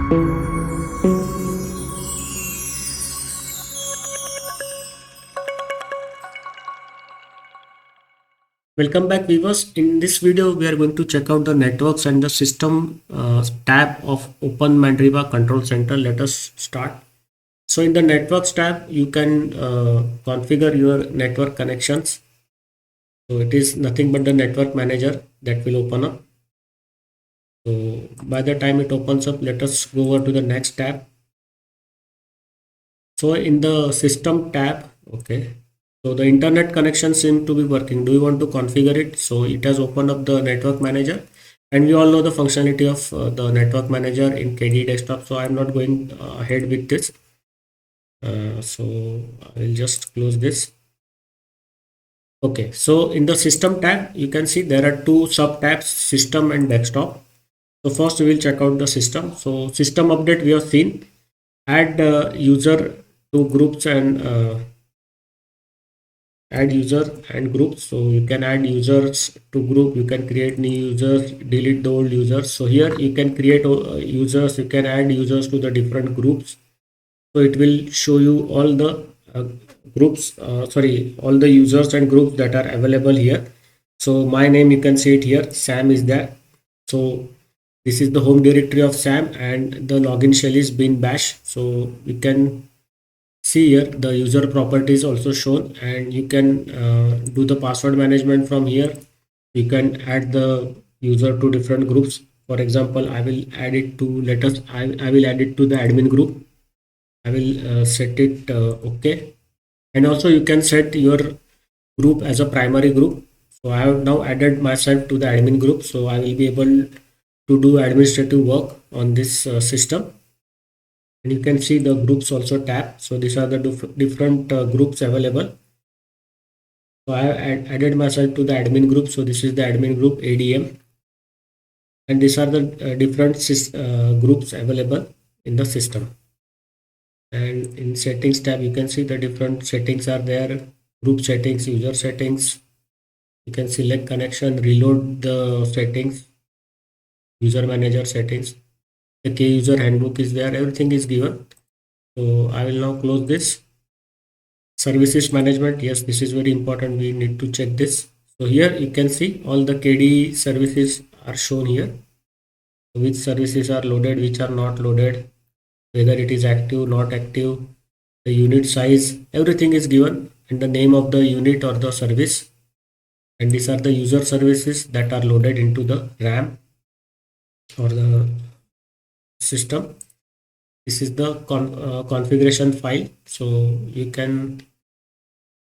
Welcome back, viewers. In this video, we are going to check out the networks and the system tab of OpenMandriva Control Center. Let us start. So in the networks tab, you can configure your network connections. So it is nothing but the network manager that will open up. So by the time it opens up, let us go over to the next tab. So in the system tab, okay. So the internet connection seems to be working. Do you want to configure it? So it has opened up the network manager, and we all know the functionality of the network manager in KDE desktop. So I'm not going ahead with this. So I will just close this. Okay, so in the system tab, you can see there are two sub tabs, system and desktop. So first we will check out the system. So system update we have seen, add user to groups and add user and groups. So you can add users to group, you can create new users, delete the old users. So here you can create users, you can add users to the different groups. So it will show you all the all the users and groups that are available here. So my name, you can see it here, Sam is there. So this is the home directory of Sam, and the login shell is bin bash. So you can see here the user properties also shown, and you can do the password management from here. You can add the user to different groups. For example, I will add it to, I will add it to the admin group. I will set it okay. And also you can set your group as a primary group. So I have now added myself to the admin group, so I will be able to do administrative work on this system. And you can see the groups also tab. So these are the different groups available. So I have added myself to the admin group. So this is the admin group ADM, and these are the different groups available in the system. And in settings tab, you can see the different settings are there: group settings, user settings. You can select connection, reload the settings, user manager settings. The key user handbook is there, everything is given. So I will now close this. Services management, yes, this is very important, we need to check this. So here you can see all the KDE services are shown here, which services are loaded, which are not loaded, whether it is active, not active, the unit size, everything is given, and the name of the unit or the service. And these are the user services that are loaded into the RAM or the system. This is the configuration file. So you can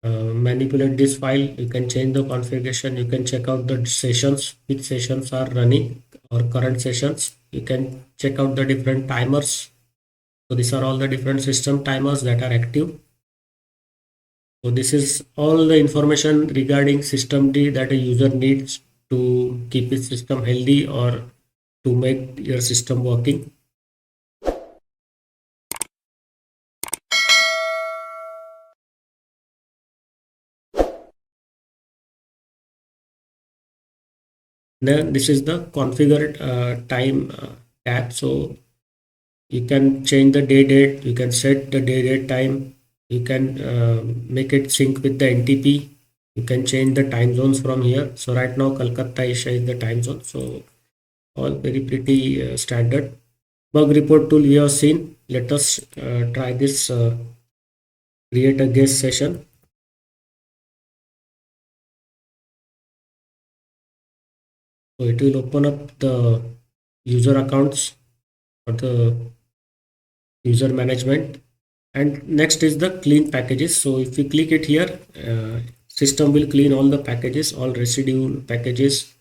manipulate this file, you can change the configuration, you can check out the sessions, which sessions are running or current sessions. You can check out the different timers. So these are all the different system timers that are active. So this is all the information regarding system D that a user needs to keep his system healthy or to make your system working. Then this is the configured time tab. So you can change the day date, you can set the day date time, you can make it sync with the NTP, you can change the time zones from here. So right now Kolkata Asia is the time zone, so all very pretty standard. Bug report tool we have seen. Let us try this, create a guest session. So it will open up the user accounts or the user management. And next is the clean packages. So if we click it here, system will clean all the packages, all residual packages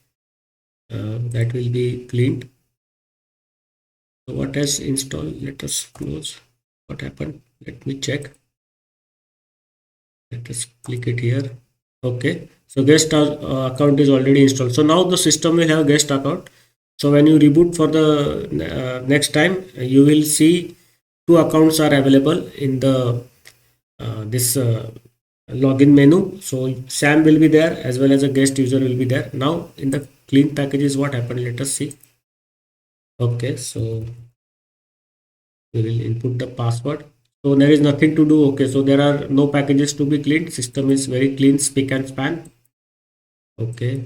that will be cleaned. So what has installed? Let us close. What happened? Let me check. Let us click it here. Okay, so guest account is already installed. So now the system will have guest account. So when you reboot for the next time, you will see two accounts are available in the this login menu. So Sam will be there as well as a guest user will be there. Now in the clean packages, what happened? Let us see. Okay, so We will input the password. So there is nothing to do. Okay, so there are no packages to be cleaned. System is very clean, spick and span. Okay.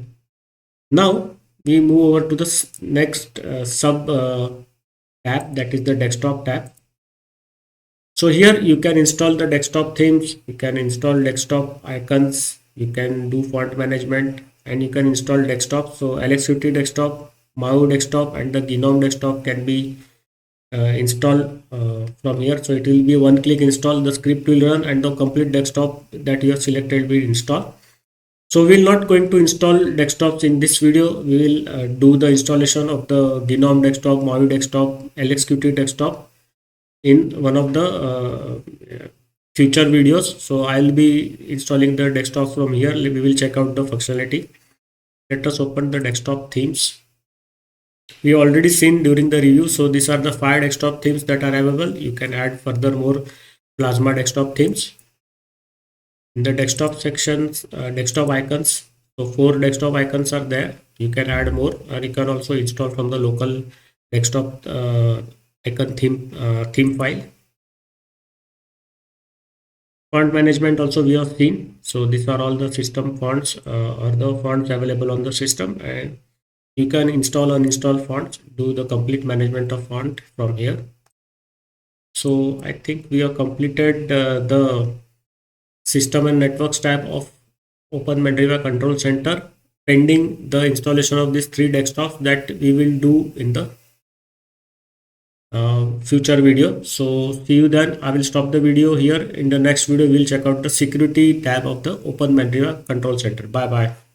Now we move over to the next sub tab, that is the desktop tab. So here you can install the desktop themes, you can install desktop icons, you can do font management, and you can install desktop. So LXQT desktop, Mahu desktop, and the Gnome desktop can be installed from here. So it will be one click install, the script will run, and the complete desktop that you have selected will install. So we will not going to install desktops in this video. We will do the installation of the Gnome desktop, Mavi desktop, LXQT desktop in one of the future videos. So I'll be installing the desktop from here. We will check out the functionality. Let us open the desktop themes. We already seen during the review. So these are the 5 desktop themes that are available. You can add further more Plasma desktop themes. In the desktop sections, desktop icons. So 4 desktop icons are there. You can add more, or you can also install from the local desktop icon theme file. Font management also we have seen. So these are all the system fonts or the fonts available on the system, and you can install uninstall fonts, do the complete management of font from here. So I think we have completed the system and networks tab of OpenMandriva Control Center, pending the installation of these 3 desktops that we will do in the future video. So see you then. I will stop the video here. In the next video, we'll check out the security tab of the OpenMandriva Control Center. Bye bye.